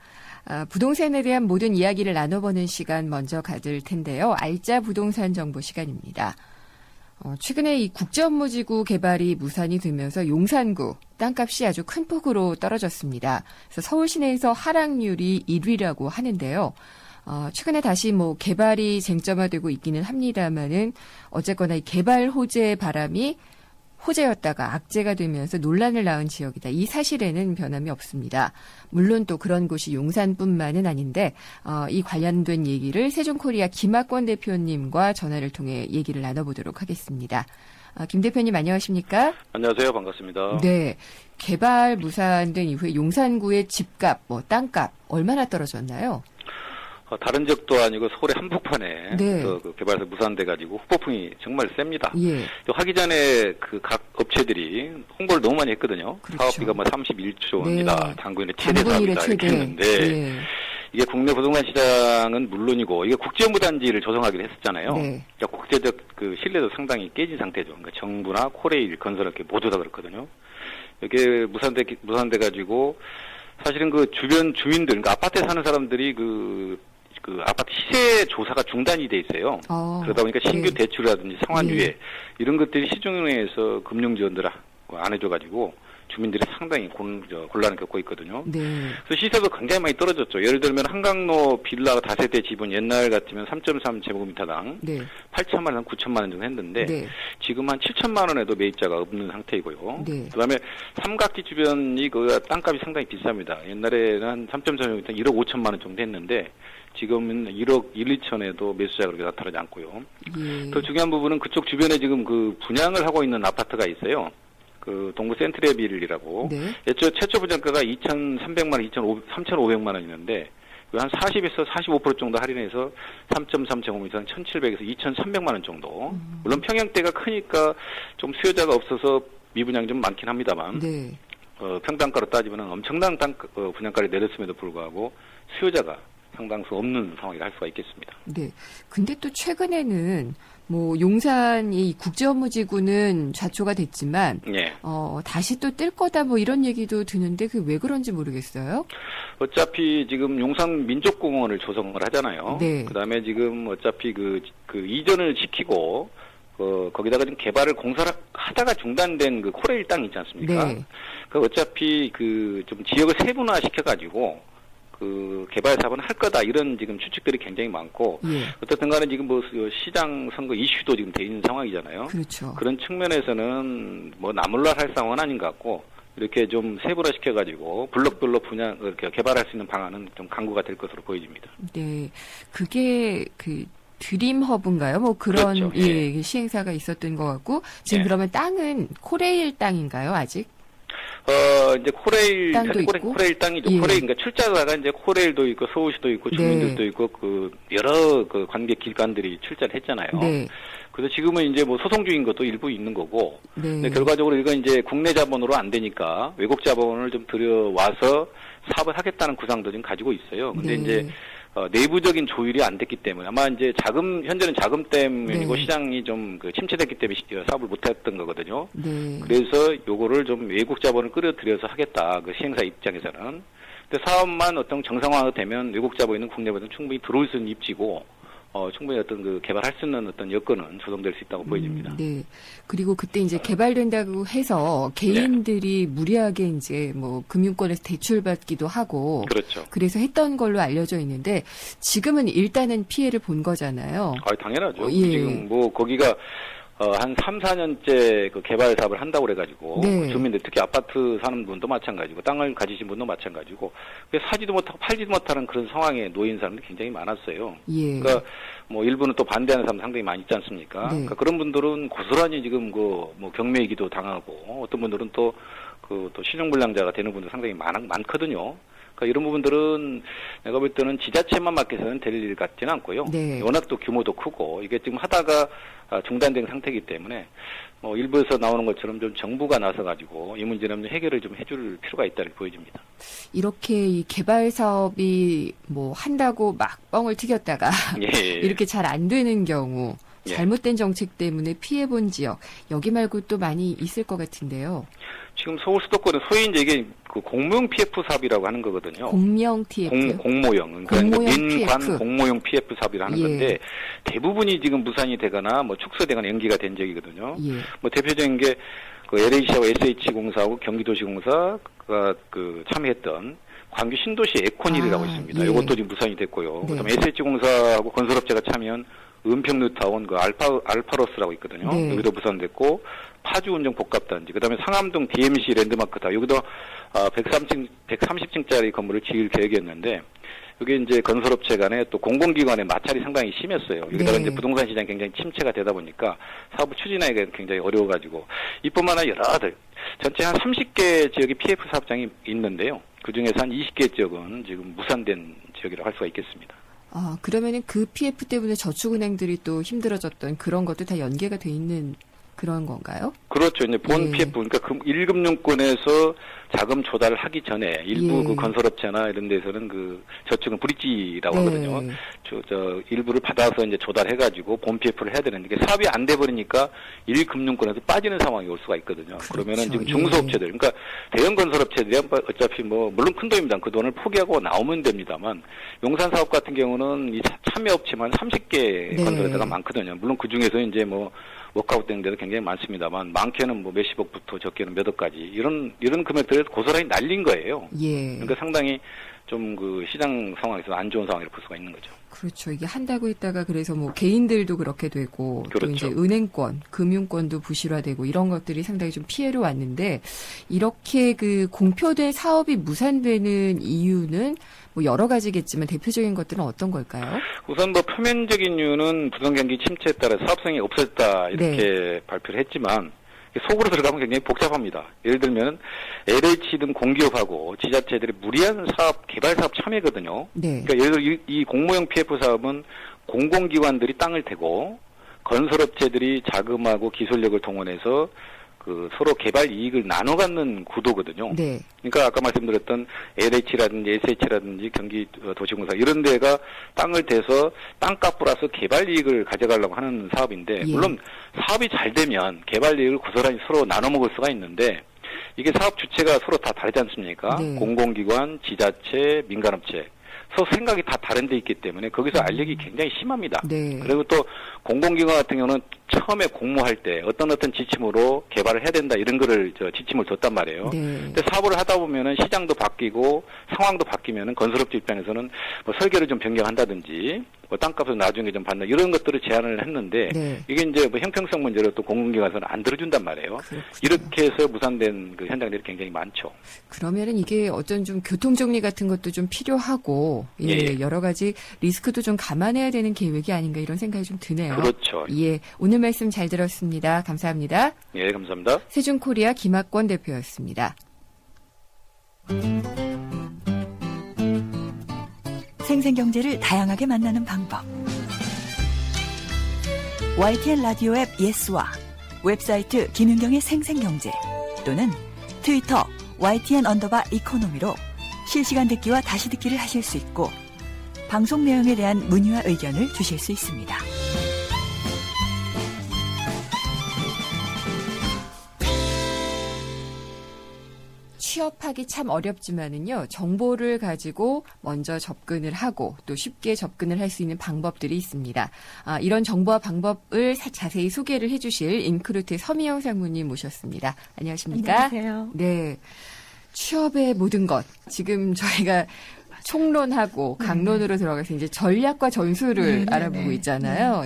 부동산에 대한 모든 이야기를 나눠보는 시간 먼저 가질 텐데요. 알짜 부동산 정보 시간입니다. 최근에 이 국제업무지구 개발이 무산이 되면서 용산구 땅값이 아주 큰 폭으로 떨어졌습니다. 그래서 서울 시내에서 하락률이 1위라고 하는데요. 최근에 다시 개발이 쟁점화되고 있기는 합니다만은 어쨌거나 이 개발 호재의 바람이 호재였다가 악재가 되면서 논란을 낳은 지역이다. 이 사실에는 변함이 없습니다. 물론 또 그런 곳이 용산뿐만은 아닌데 이 관련된 얘기를 세종코리아 김학권 대표님과 전화를 통해 얘기를 나눠보도록 하겠습니다. 김 대표님 안녕하십니까? 안녕하세요. 반갑습니다. 네, 개발 무산된 이후에 용산구의 집값, 땅값 얼마나 떨어졌나요? 다른 지역도 아니고 서울의 한복판에 네. 그 개발에서 무산돼가지고 후폭풍이 정말 셉니다. 예. 하기 전에 그 각 업체들이 홍보를 너무 많이 했거든요. 그렇죠. 사업비가 31조입니다. 네. 당군일의 최대 사업이다 이렇게 했는데 예. 이게 국내 부동산 시장은 물론이고 이게 국제연구 단지를 조성하기로 했었잖아요. 네. 그러니까 국제적 그 신뢰도 상당히 깨진 상태죠. 그러니까 정부나 코레일, 건설업계 모두 다 그렇거든요. 이게 무산돼 가지고 사실은 그 주변 주민들, 그러니까 아파트에 사는 사람들이 그 아파트 시세 조사가 중단이 돼 있어요. 그러다 보니까 신규 네. 대출이라든지 상환유예 이런 것들이 시중은행에서 금융 지원들 안 해줘가지고 주민들이 상당히 곤란을 겪고 있거든요. 네. 그래서 시세도 굉장히 많이 떨어졌죠. 예를 들면 한강로 빌라 다세대 집은 옛날 같으면 3.3제곱미터당 네. 8천만 원, 9천만 원 정도 했는데 네. 지금 한 7천만 원에도 매입자가 없는 상태이고요. 네. 그다음에 삼각지 주변이 그 땅값이 상당히 비쌉니다. 옛날에는 한 3.3제곱미터 1억 5천만 원 정도 했는데 지금은 1억 1, 2천에도 매수자가 그렇게 나타나지 않고요. 더 중요한 부분은 그쪽 주변에 지금 그 분양을 하고 있는 아파트가 있어요. 그 동구 센트레빌이라고. 네. 애초 최초 분양가가 2,300만 원, 3,500만 원이었는데 한 40에서 45% 정도 할인해서 3.3제곱미터는 1,700에서 2,300만 원 정도. 물론 평형대가 크니까 좀 수요자가 없어서 미분양이 좀 많긴 합니다만. 네. 평당가로 따지면 엄청난 분양가를 내렸음에도 불구하고 수요자가 상당수 없는 상황이라 할 수가 있겠습니다. 네. 근데 또 최근에는 뭐 용산이 국제업무지구는 좌초가 됐지만 예. 다시 또 뜰 거다 뭐 이런 얘기도 드는데 그게 왜 그런지 모르겠어요. 어차피 지금 용산 민족공원을 조성을 하잖아요. 네. 그다음에 지금 어차피 그 이전을 시키고 거기다가 지금 개발을 공사를 하다가 중단된 그 코레일 땅 있지 않습니까? 네. 그 어차피 그 좀 지역을 세분화 시켜가지고 그 개발 사업은 할 거다 이런 지금 추측들이 굉장히 많고 예. 어쨌든 간에 지금 뭐 시장 선거 이슈도 지금 돼 있는 상황이잖아요. 그렇죠. 그런 측면에서는 뭐 나몰라 할 상황은 아닌 것 같고 이렇게 좀 세분화 시켜가지고 블록별로 분양 이렇게 개발할 수 있는 방안은 좀 강구가 될 것으로 보여집니다. 네. 그게 그 드림허브인가요? 뭐 그런 그렇죠. 예, 시행사가 있었던 것 같고 지금 예. 그러면 땅은 코레일 땅인가요? 아직? 이제 코레일, 땅도 있고? 코레일 땅이죠. 예. 코레일, 그러니까 출자자가 이제 코레일도 있고 서울시도 있고 주민들도 네. 있고 그 여러 그 관계 기관들이 출자를 했잖아요. 네. 그래서 지금은 이제 뭐 소송 중인 것도 일부 있는 거고. 네. 근데 결과적으로 이건 이제 국내 자본으로 안 되니까 외국 자본을 좀 들여와서 사업을 하겠다는 구상도 지금 가지고 있어요. 근데 네. 이제 내부적인 조율이 안 됐기 때문에 아마 이제 현재는 자금 때문이고 네. 시장이 좀 그 침체됐기 때문에 사업을 못했던 거거든요. 네. 그래서 요거를 좀 외국 자본을 끌어들여서 하겠다. 그 시행사 입장에서는. 근데 사업만 어떤 정상화가 되면 외국 자본은 국내보다는 충분히 들어올 수 있는 입지고 충분히 어떤 그 개발할 수 있는 어떤 여건은 조성될 수 있다고 보여집니다. 네. 그리고 그때 이제 개발된다고 해서 개인들이 무리하게 이제 뭐 금융권에서 대출받기도 하고. 그렇죠. 그래서 했던 걸로 알려져 있는데 지금은 일단은 피해를 본 거잖아요. 당연하죠. 예. 지금 뭐 거기가 한 3, 4년째 그 개발 사업을 한다고 그래가지고 네. 주민들 특히 아파트 사는 분도 마찬가지고 땅을 가지신 분도 마찬가지고 사지도 못하고 팔지도 못하는 그런 상황에 놓인 사람들이 굉장히 많았어요. 예. 그러니까 뭐 일부는 또 반대하는 사람 상당히 많이 있지 않습니까? 네. 그러니까 그런 분들은 고스란히 지금 그 뭐 경매이기도 당하고 어떤 분들은 또 신용불량자가 되는 분들 상당히 많거든요. 그러니까 이런 부분들은 내가 볼 때는 지자체만 맡겨서는 될 일 같지는 않고요. 네. 워낙 또 규모도 크고 이게 지금 하다가 중단된 상태이기 때문에 뭐 일부에서 나오는 것처럼 좀 정부가 나서 가지고 이 문제는 해결을 좀 해줄 필요가 있다고 보여집니다. 이렇게 이 개발 사업이 뭐 한다고 막 뻥을 튀겼다가 예. 이렇게 잘 안 되는 경우 예. 잘못된 정책 때문에 피해본 지역 여기 말고 또 많이 있을 것 같은데요. 지금 서울 수도권은 소위 이제 이게 그 공무용 PF 사업이라고 하는 거거든요. 공명 TF. 공모용. 그러니까 공모용 민관 PF. 공모용 PF 사업이라는 예. 건데 대부분이 지금 무산이 되거나 뭐 축소되거나 연기가 된 적이거든요. 예. 뭐 대표적인 게 그 LH하고 SH공사하고 경기도시공사가 그 참여했던 광주 신도시 에코닐이라고 있습니다. 예. 이것도 지금 무산이 됐고요. 네. 그다음에 SH공사하고 건설업체가 참여한 은평뉴타운 그 알파로스라고 있거든요. 네. 여기도 무산됐고 파주운정 복합단지, 그다음에 상암동 DMC 랜드마크타 여기도 130층짜리 건물을 지을 계획이었는데 여기 이제 건설업체 간에 또 공공기관의 마찰이 상당히 심했어요. 여기다가 네. 이제 부동산 시장이 굉장히 침체가 되다 보니까 사업을 추진하기가 굉장히 어려워가지고 이뿐만 아니라 여러들 전체 한 30개 지역이 PF 사업장이 있는데요. 그 중에서 한 20개 지역은 지금 무산된 지역이라고 할 수가 있겠습니다. 그러면은 그 PF 때문에 저축은행들이 또 힘들어졌던 그런 것도 다 연계가 돼 있는 그런 건가요? 그렇죠. 이제 본 PF, 그러니까 1금융권에서 자금 조달을 하기 전에 일부 그 건설업체나 이런 데서는 그 저축은 브릿지라고 하거든요. 저 일부를 받아서 이제 조달해가지고 본 PF를 해야 되는데 이게 사업이 안 돼버리니까 1금융권에서 빠지는 상황이 올 수가 있거든요. 그러면은 지금 중소업체들, 그러니까 대형 건설업체들이 어차피 뭐 물론 큰 돈입니다. 그 돈을 포기하고 나오면 됩니다만 용산 사업 같은 경우는 이 참여업체만 30개 건설회사가 많거든요. 물론 그 중에서 이제 뭐 워크아웃 되는 데도 굉장히 많습니다만 많게는 뭐 몇십억부터 적게는 몇 억까지 이런 금액들을 고스란히 날린 거예요. 그러니까 상당히 좀 그 시장 상황에서 안 좋은 상황이라고 볼 수가 있는 거죠. 그렇죠. 이게 한다고 했다가 그래서 뭐 개인들도 그렇게 되고 또 이제 은행권, 금융권도 부실화되고 이런 것들이 상당히 좀 피해로 왔는데 이렇게 그 공표된 사업이 무산되는 이유는 뭐 여러 가지겠지만 대표적인 것들은 어떤 걸까요? 우선 뭐 표면적인 이유는 부동 경기 침체에 따라 사업성이 없었다 이렇게 발표를 했지만 속으로 들어가면 굉장히 복잡합니다. 예를 들면 LH 등 공기업하고 지자체들이 무리한 개발 사업 참여거든요. 그러니까 예를 들어 이 공모형 PF 사업은 공공기관들이 땅을 대고 건설업체들이 자금하고 기술력을 동원해서 그 서로 개발 이익을 나눠 갖는 구도거든요. 그러니까 아까 말씀드렸던 LH라든지 SH라든지 경기도시공사 이런 데가 땅을 대서 땅값 플러스 개발 이익을 가져가려고 하는 사업인데 물론 사업이 잘 되면 개발 이익을 고스란히 서로 나눠 먹을 수가 있는데 이게 사업 주체가 서로 다 다르지 않습니까? 공공기관, 지자체, 민간업체. 서로 생각이 다 다른 데 있기 때문에 거기서 알력이 굉장히 심합니다. 그리고 또 공공기관 같은 경우는 처음에 공모할 때 어떤 지침으로 개발을 해야 된다 이런 거를 지침을 줬단 말이에요. 근데 사업을 하다 보면은 시장도 바뀌고 상황도 바뀌면은 건설업체 입장에서는 뭐 설계를 좀 변경한다든지 뭐 땅값을 나중에 좀 받는 이런 것들을 제안을 했는데 이게 이제 뭐 형평성 문제로 또 공공기관에서는 안 들어준단 말이에요. 이렇게 해서 무산된 그 현장들이 굉장히 많죠. 그러면은 이게 어떤 좀 교통정리 같은 것도 좀 필요하고 여러 가지 리스크도 좀 감안해야 되는 계획이 아닌가 이런 생각이 좀 드네요. 그렇죠. 오늘 말씀 잘 들었습니다. 감사합니다. 감사합니다. 세준코리아 김학권 대표였습니다. 생생경제를 다양하게 만나는 방법. YTN 라디오 앱 예스와 웹사이트 김윤경의 생생경제 또는 트위터 YTN_이코노미로 실시간 듣기와 다시 듣기를 하실 수 있고 방송 내용에 대한 문의와 의견을 주실 수 있습니다. 취업하기 참 어렵지만은요, 정보를 가지고 먼저 접근을 하고 또 쉽게 접근을 할 수 있는 방법들이 있습니다. 이런 정보와 방법을 자세히 소개를 해주실 인크루트의 서미영 상무님 모셨습니다. 안녕하십니까? 안녕하세요. 네. 취업의 모든 것. 지금 저희가 총론하고 강론으로 들어가서 이제 전략과 전술을 알아보고 있잖아요.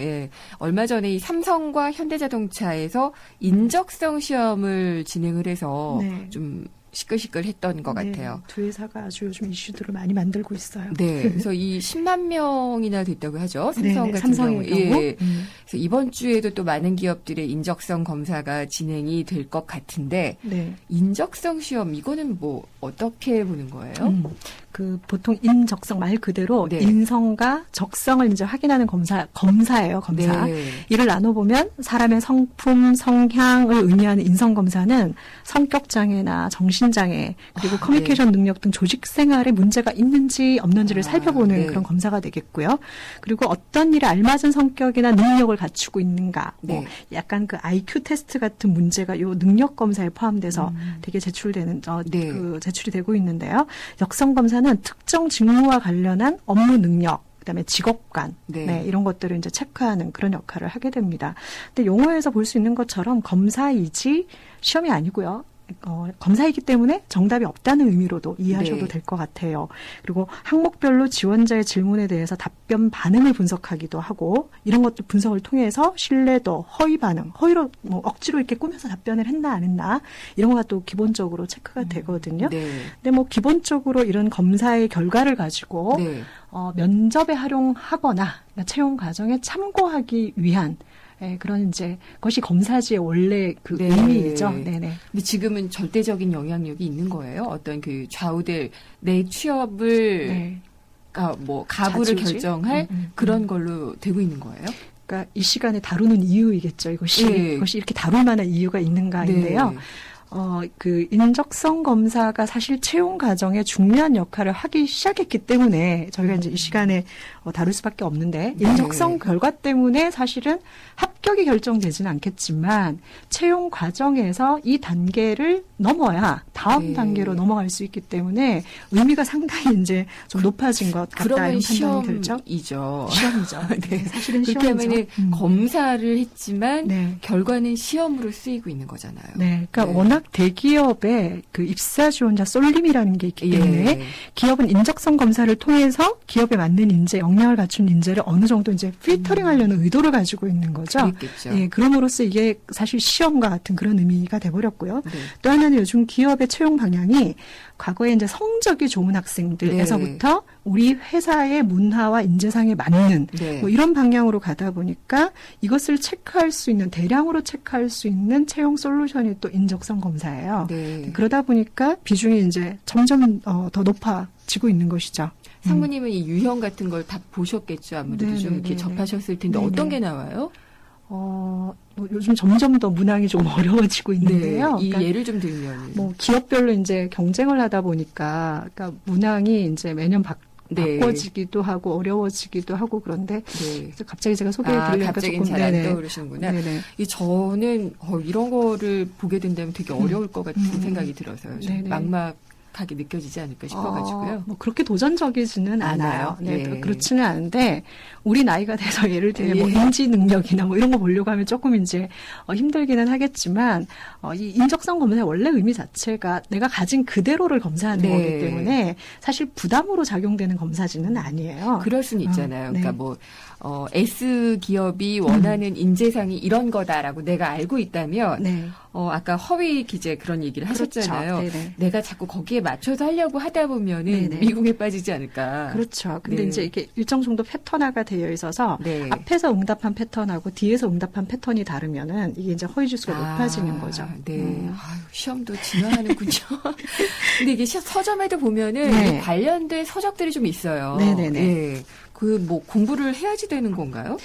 얼마 전에 이 삼성과 현대자동차에서 인적성 시험을 진행을 해서 좀 시끌시끌했던 것 같아요. 두 회사가 아주 요즘 이슈들을 많이 만들고 있어요. 그래서 이 10만 명이나 됐다고 하죠. 삼성 같은 삼성의 경우. 그래서 이번 주에도 또 많은 기업들의 인적성 검사가 진행이 될 것 같은데 인적성 시험 이거는 뭐 어떻게 보는 거예요? 그 보통 인적성 말 그대로 인성과 적성을 이제 확인하는 검사예요. 검사. 이를 나눠보면 사람의 성품, 성향을 의미하는 인성 검사는 성격 장애나 정신 장애 그리고 커뮤니케이션 능력 등 조직 생활에 문제가 있는지 없는지를 살펴보는 그런 검사가 되겠고요. 그리고 어떤 일에 알맞은 성격이나 능력을 갖추고 있는가. 뭐 약간 그 IQ 테스트 같은 문제가 요 능력 검사에 포함돼서 되게 제출되는 제출이 되고 있는데요. 적성 검사는 특정 직무와 관련한 업무 능력, 그다음에 직업관, 이런 것들을 이제 체크하는 그런 역할을 하게 됩니다. 근데 용어에서 볼 수 있는 것처럼 검사이지 시험이 아니고요. 검사이기 때문에 정답이 없다는 의미로도 이해하셔도 될 것 같아요. 그리고 항목별로 지원자의 질문에 대해서 답변 반응을 분석하기도 하고 이런 것들 분석을 통해서 신뢰도, 허위 반응, 허위로 뭐 억지로 이렇게 꾸며서 답변을 했나 안 했나 이런 거가 또 기본적으로 체크가 되거든요. 근데 뭐 기본적으로 이런 검사의 결과를 가지고 면접에 활용하거나 채용 과정에 참고하기 위한 그런 이제 것이 검사지의 원래 그 의미이죠. 근데 지금은 절대적인 영향력이 있는 거예요. 어떤 그 좌우될 내 취업을 뭐 가부를 결정할 그런 걸로 되고 있는 거예요. 그러니까 이 시간에 다루는 이유이겠죠. 이것이 이렇게 다룰 만한 이유가 있는가인데요. 그 인적성 검사가 사실 채용 과정에 중요한 역할을 하기 시작했기 때문에 저희가 이제 이 시간에 다룰 수밖에 없는데 인적성 결과 때문에 사실은 합격이 결정되지는 않겠지만 채용 과정에서 이 단계를 넘어야 다음 단계로 넘어갈 수 있기 때문에 의미가 상당히 이제 좀 높아진 것 같다 이런 판단이 들죠. 시험이죠. 네, 사실은 그렇게 시험이죠. 하면 검사를 했지만 결과는 시험으로 쓰이고 있는 거잖아요. 네, 그러니까 워낙 대기업에 그 입사 지원자 쏠림이라는 게 있기 때문에 기업은 인적성 검사를 통해서 기업에 맞는 인재, 역량을 갖춘 인재를 어느 정도 이제 필터링하려는 의도를 가지고 있는 거죠. 그렇겠죠. 예, 그럼으로써 이게 사실 시험과 같은 그런 의미가 돼버렸고요. 또 하나는 요즘 기업의 채용 방향이 과거에 이제 성적이 좋은 학생들에서부터 우리 회사의 문화와 인재상에 맞는 뭐 이런 방향으로 가다 보니까 이것을 체크할 수 있는 대량으로 체크할 수 있는 채용 솔루션이 또 인적성 검사예요. 그러다 보니까 비중이 이제 점점 더 높아지고 있는 것이죠. 상무님은 이 유형 같은 걸 다 보셨겠죠. 아무래도 좀 이렇게 접하셨을 텐데 어떤 게 나와요? 뭐 요즘 점점 더 문항이 좀 어려워지고 있는데요. 이 그러니까 예를 좀 들면 뭐 기업별로 이제 경쟁을 하다 보니까 그러니까 문항이 이제 매년 바꿔지기도 하고 어려워지기도 하고 그런데 갑자기 제가 소개해드리려니까 조금 잘 안 떠오르시는구나. 이 저는 이런 거를 보게 된다면 되게 어려울 것 같은 생각이 들어서요. 좀 막막하게 느껴지지 않을까 싶어가지고요. 뭐 그렇게 도전적이지는 않아요. 그렇지는 않은데 우리 나이가 돼서 예를 들면 뭐 인지 능력이나 뭐 이런 거 보려고 하면 조금 이제 힘들기는 하겠지만 이 인적성 검사의 원래 의미 자체가 내가 가진 그대로를 검사하는 거기 때문에 사실 부담으로 작용되는 검사지는 아니에요. 그럴 수는 있잖아요. 그러니까 뭐 S 기업이 원하는 인재상이 이런 거다라고 내가 알고 있다면 아까 허위 기재 그런 얘기를 하셨잖아요. 내가 자꾸 거기에 맞춰서 하려고 하다 보면은 미궁에 빠지지 않을까. 그렇죠. 근데 이제 이게 일정 정도 패턴화가 되어 있어서 앞에서 응답한 패턴하고 뒤에서 응답한 패턴이 다르면은 이게 이제 허위 지수가 높아지는 거죠. 아유, 시험도 진화하는군요. 근데 이게 서점에도 보면은 관련된 서적들이 좀 있어요. 그 뭐 공부를 해야지 되는 건가요?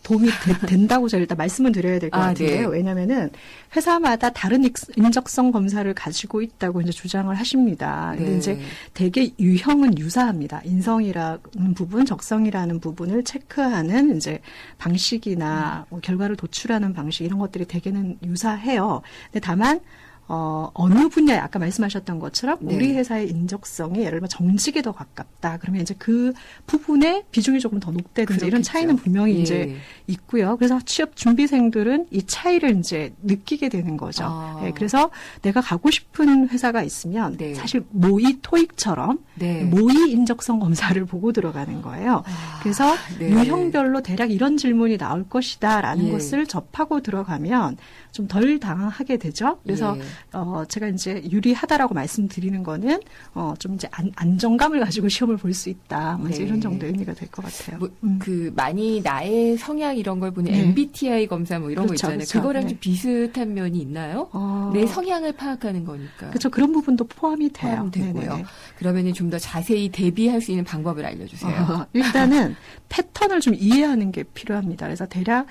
도움이 된다고 제가 일단 말씀을 드려야 될 것 같은데요. 왜냐면은 회사마다 다른 인적성 검사를 가지고 있다고 이제 주장을 하십니다. 근데 이제 대개 유형은 유사합니다. 인성이라는 부분, 적성이라는 부분을 체크하는 이제 방식이나 뭐 결과를 도출하는 방식 이런 것들이 대개는 유사해요. 근데 다만 어느 분야에 아까 말씀하셨던 것처럼 우리 회사의 인적성이 예를 들면 정직에 더 가깝다. 그러면 이제 그 부분에 비중이 조금 더 높다든지 이런 차이는 분명히 이제 있고요. 그래서 취업 준비생들은 이 차이를 이제 느끼게 되는 거죠. 그래서 내가 가고 싶은 회사가 있으면 사실 모의 토익처럼 모의 인적성 검사를 보고 들어가는 거예요. 그래서 유형별로 대략 이런 질문이 나올 것이다라는 것을 접하고 들어가면 좀 덜 당황하게 되죠. 그래서 제가 이제 유리하다라고 말씀드리는 거는 좀 이제 안정감을 가지고 시험을 볼 수 있다. 뭐 이제 이런 정도 의미가 될 것 같아요. 뭐, 그 많이 나의 성향 이런 걸 보는 MBTI 검사 뭐 이런 거 있잖아요. 그거랑 좀 비슷한 면이 있나요? 내 성향을 파악하는 거니까. 그렇죠. 그런 부분도 포함이 돼요. 포함되고요. 그러면은 좀 더 자세히 대비할 수 있는 방법을 알려주세요. 일단은 패턴을 좀 이해하는 게 필요합니다. 그래서 대략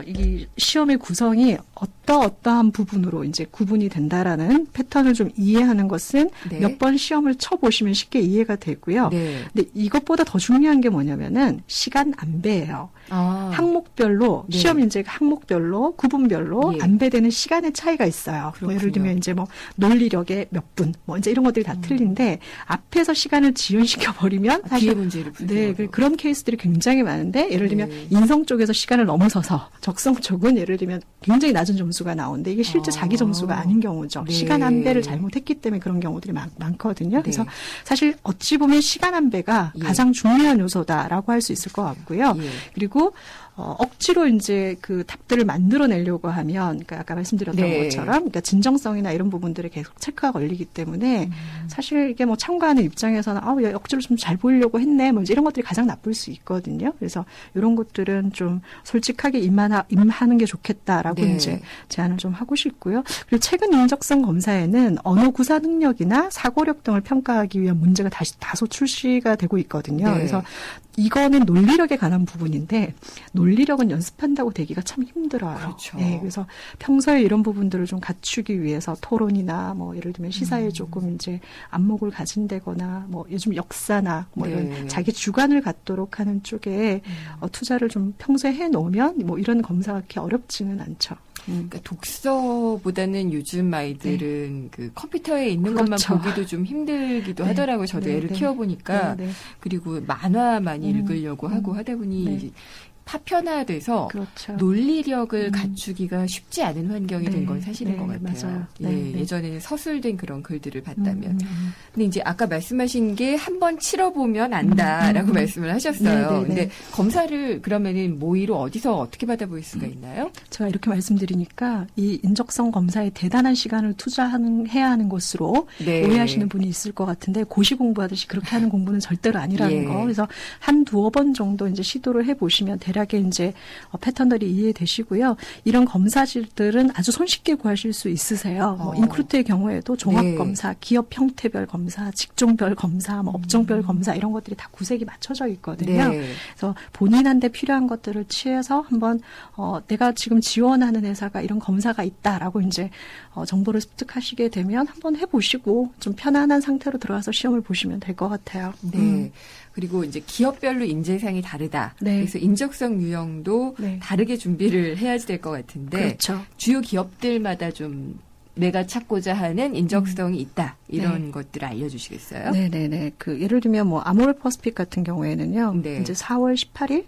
이 시험의 구성이 어떠한 부분으로 이제 구분이 된다라는 패턴을 좀 이해하는 것은 몇 번 시험을 쳐보시면 쉽게 이해가 되고요. 근데 이것보다 더 중요한 게 뭐냐면은 시간 안배예요. 항목별로 시험 이제 항목별로 구분별로 안배되는 시간의 차이가 있어요. 뭐 예를 들면 이제 뭐 논리력의 몇 분, 뭐 이제 이런 것들이 다 틀린데 앞에서 시간을 지연시켜 버리면 사실 뒤에 문제를 그런 케이스들이 굉장히 많은데 예를 들면 인성 쪽에서 시간을 넘어서서 적성 쪽은 예를 들면 굉장히 낮은 점수가 나오는데 이게 실제 자기 점수가 아닌 경우죠. 시간 안배를 잘못했기 때문에 그런 경우들이 많거든요. 그래서 사실 어찌 보면 시간 안배가 가장 중요한 요소다라고 할 수 있을 것 같고요. 그리고 억지로 이제 그 답들을 만들어내려고 하면, 그러니까 아까 말씀드렸던 것처럼, 그러니까 진정성이나 이런 부분들에 계속 체크가 걸리기 때문에 사실 이게 뭐 참가하는 입장에서는 억지로 좀 잘 보이려고 했네, 뭐 이제 이런 것들이 가장 나쁠 수 있거든요. 그래서 이런 것들은 좀 솔직하게 임하는 게 좋겠다라고 이제 제안을 좀 하고 싶고요. 그리고 최근 인적성 검사에는 언어 구사 능력이나 사고력 등을 평가하기 위한 문제가 다소 출시가 되고 있거든요. 네. 그래서 이거는 논리력에 관한 부분인데 논리력은 연습한다고 되기가 참 힘들어요. 그렇죠. 네, 그래서 평소에 이런 부분들을 좀 갖추기 위해서 토론이나 뭐 예를 들면 시사에 조금 이제 안목을 가진다거나 뭐 요즘 역사나 뭐 네. 이런 자기 주관을 갖도록 하는 쪽에 투자를 좀 평소에 해 놓으면 뭐 이런 검사가 그렇게 어렵지는 않죠. 그러니까 독서보다는 요즘 아이들은 그 컴퓨터에 있는 것만 그렇죠. 보기도 좀 힘들기도 네. 하더라고요. 저도 네, 애를 네. 키워보니까. 네, 네. 그리고 만화 많이 읽으려고 하고 하다 보니 네. 이제 파편화돼서 그렇죠. 논리력을 갖추기가 쉽지 않은 환경이 네, 된 건 사실인 네, 것 같아요. 맞아요. 예, 네, 네. 예전에 서술된 그런 글들을 봤다면. 근데 이제 아까 말씀하신 게 한 번 치러보면 안다라고 말씀을 하셨어요. 네, 네, 네. 근데 검사를 그러면은 모의로 어디서 어떻게 받아볼 수가 있나요? 제가 이렇게 말씀드리니까 이 인적성 검사에 대단한 시간을 해야 하는 것으로 네. 오해하시는 분이 있을 것 같은데 고시 공부하듯이 그렇게 하는 공부는 절대로 아니라는 예. 거. 그래서 한 두어 번 정도 이제 시도를 해보시면 대략의 이제 패턴들이 이해되시고요. 이런 검사실들은 아주 손쉽게 구하실 수 있으세요. 뭐 인크루트의 경우에도 종합검사, 기업 형태별 검사, 직종별 검사, 뭐 업종별 검사 이런 것들이 다 구색이 맞춰져 있거든요. 네. 그래서 본인한테 필요한 것들을 취해서 한번 내가 지금 지원하는 회사가 이런 검사가 있다라고 이제 정보를 습득하시게 되면 한번 해보시고 좀 편안한 상태로 들어가서 시험을 보시면 될 것 같아요. 네. 그리고 이제 기업별로 인재상이 다르다. 네. 그래서 인적성 유형도 다르게 준비를 해야지 될 것 같은데 그렇죠. 주요 기업들마다 좀 내가 찾고자 하는 인적성이 있다. 이런 것들을 알려주시겠어요? 네네네. 그 예를 들면 뭐 아모레퍼스픽 같은 경우에는요. 네. 이제 4월 18일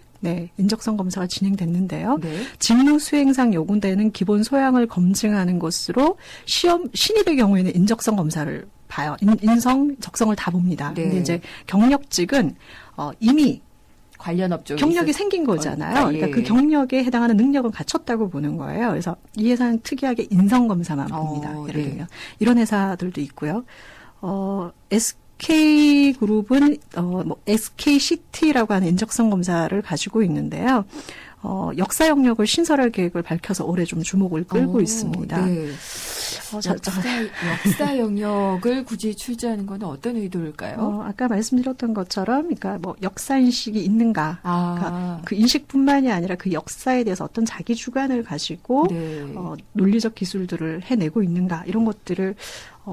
인적성 검사가 진행됐는데요. 네. 직무 수행상 요구되는 기본 소양을 검증하는 것으로 신입의 경우에는 인적성 검사를 봐요. 인성, 적성을 다 봅니다. 네. 근데 이제 경력직은 이미 관련 업종이 경력이 생긴 거잖아요. 그러니까 예. 그 경력에 해당하는 능력은 갖췄다고 보는 거예요. 그래서 이 회사는 특이하게 인성 검사만 봅니다. 예를 네. 들면 이런 회사들도 있고요. SK그룹은 뭐 SKCT라고 하는 인적성 검사를 가지고 있는데요. 역사 영역을 신설할 계획을 밝혀서 올해 좀 주목을 끌고 있습니다. 네. 역사 영역을 굳이 출제하는 건 어떤 의도일까요? 아까 말씀드렸던 것처럼, 그러니까 뭐 역사 인식이 있는가, 그러니까 그 인식뿐만이 아니라 그 역사에 대해서 어떤 자기 주관을 가지고 논리적 기술들을 해내고 있는가 이런 것들을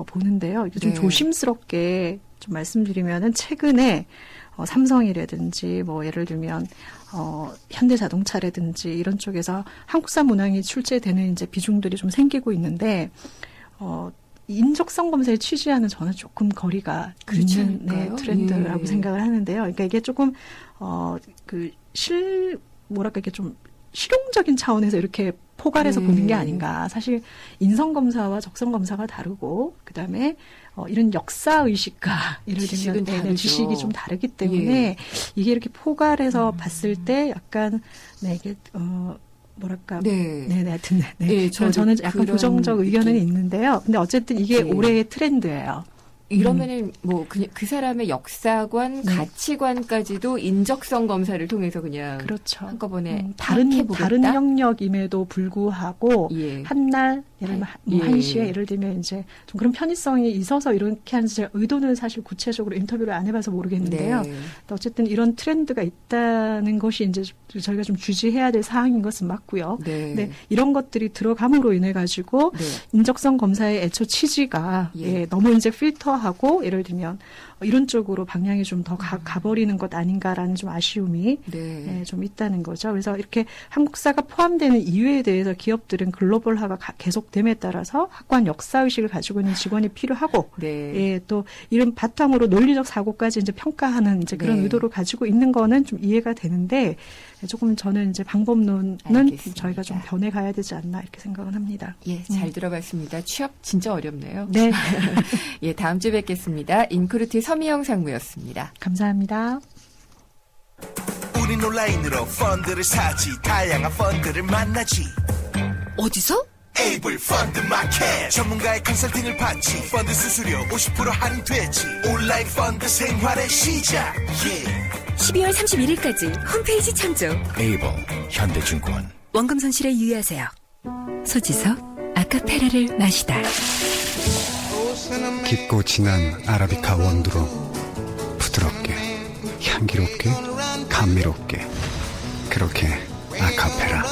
보는데요. 이게 좀 조심스럽게 좀 말씀드리면은 최근에 삼성이라든지 뭐 예를 들면 현대자동차라든지 이런 쪽에서 한국산 문항이 출제되는 이제 비중들이 좀 생기고 있는데 인적성 검사에 취지와는 저는 조금 거리가 있는 트렌드라고 생각을 하는데요. 그러니까 이게 조금 뭐랄까 이게 좀 실용적인 차원에서 이렇게 포괄해서 보는 게 아닌가. 사실 인성 검사와 적성 검사가 다르고 그다음에 이런 역사 의식과 예를 들면 지식이 좀 다르기 때문에 이게 이렇게 포괄해서 봤을 때 약간 이게 뭐랄까 하여튼 저는 약간 부정적 의견은 있는데요. 근데 어쨌든 이게 올해의 트렌드예요. 이러면은 뭐 그 사람의 역사관, 가치관까지도 인적성 검사를 통해서 그냥 한꺼번에 다른 영역임에도 불구하고 한날 예를 들면 뭐 한시에 예를 들면 이제 좀 그런 편의성이 있어서 이렇게 하는 제 의도는 사실 구체적으로 인터뷰를 안 해봐서 모르겠는데요. 어쨌든 이런 트렌드가 있다는 것이 이제 저희가 좀 주지해야 될 사항인 것은 맞고요. 근데 이런 것들이 들어감으로 인해 가지고 인적성 검사의 애초 취지가 너무 이제 필터하고 예를 들면 이런 쪽으로 방향이 좀 더 가버리는 것 아닌가라는 좀 아쉬움이 좀 있다는 거죠. 그래서 이렇게 한국사가 포함되는 이유에 대해서 기업들은 글로벌화가 계속됨에 따라서 확고한 역사의식을 가지고 있는 직원이 필요하고 또 이런 바탕으로 논리적 사고까지 이제 평가하는 이제 그런 의도를 가지고 있는 거는 좀 이해가 되는데 조금 저는 이제 방법론은 저희가 좀 변해가야 되지 않나 이렇게 생각을 합니다. 잘 들어봤습니다. 취업 진짜 어렵네요. 네. 다음 주에 뵙겠습니다. 인크루트 서미영 상무였습니다. 감사합니다. 우린 온라인으로 펀드를 사지 다양한 펀드를 만나지 어디서? 에이블 펀드 마켓 전문가의 컨설팅을 받지 펀드 수수료 50% 할인되지 온라인 펀드 생활의 시작 12월 31일까지 홈페이지 참조. 에이블 현대증권. 원금 손실에 유의하세요. 소지섭 아카페라를 마시다. 깊고 진한 아라비카 원두로 부드럽게, 향기롭게, 감미롭게, 그렇게 아카페라.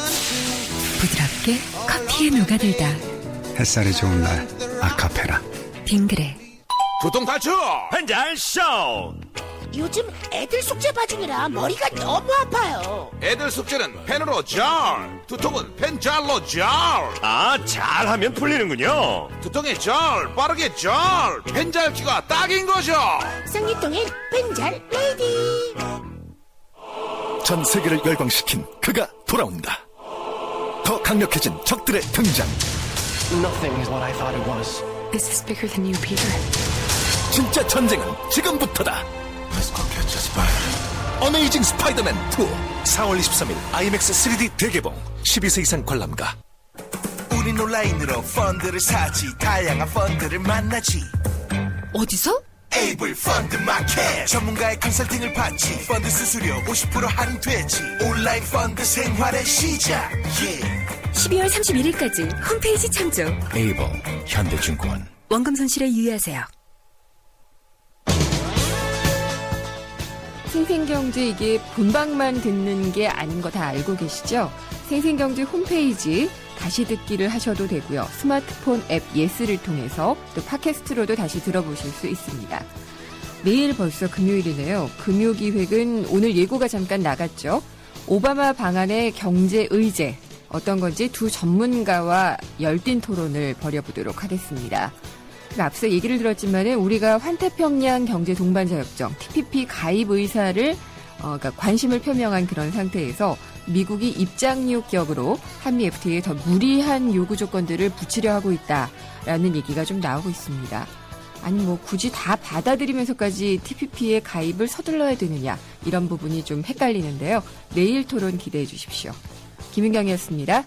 부드럽게 커피에 녹아들다. 햇살이 좋은 날 아카페라. 빙그레. 두통 탈출 펜잘 쇼. 요즘 애들 숙제 봐주느라 머리가 너무 아파요. 애들 숙제는 펜으로 잘, 두통은 펜잘로 잘. 아, 잘하면 풀리는군요. 두통에 잘, 빠르게 잘, 펜잘기가 딱인 거죠. 생리통엔 펜잘 레이디. 전 세계를 열광시킨 그가 돌아온다. 더 강력해진 적들의 등장. Nothing is what I thought it was. This is bigger than you, Peter. 진짜 전쟁은 지금부터다. 어메이징 스파이더맨 2 4월 23일 IMAX 3D 대개봉. 12세 이상 관람가. 우린 온라인으로 펀드를 사지. 다양한 펀드를 만나지. 어디서? 에이블 펀드 마켓. 전문가의 컨설팅을 받지. 펀드 수수료 50% 할인되지. 온라인 펀드 생활의 시작. 12월 31일까지 홈페이지 참조. 에이블 현대증권. 원금 손실에 유의하세요. 생생경제 이게 본방만 듣는 게 아닌 거 다 알고 계시죠? 생생경제 홈페이지 다시 듣기를 하셔도 되고요. 스마트폰 앱 예스를 통해서 또 팟캐스트로도 다시 들어보실 수 있습니다. 내일 벌써 금요일이네요. 금요기획은 오늘 예고가 잠깐 나갔죠. 오바마 방안의 경제 의제 어떤 건지 두 전문가와 열띤 토론을 벌여보도록 하겠습니다. 앞서 얘기를 들었지만 우리가 환태평양 경제 동반자협정 TPP 가입 의사를 그러니까 관심을 표명한 그런 상태에서 미국이 입장료격으로 한미 FTA에 더 무리한 요구 조건들을 붙이려 하고 있다라는 얘기가 좀 나오고 있습니다. 아니 뭐 굳이 다 받아들이면서까지 TPP에 가입을 서둘러야 되느냐 이런 부분이 좀 헷갈리는데요. 내일 토론 기대해 주십시오. 김윤경이었습니다.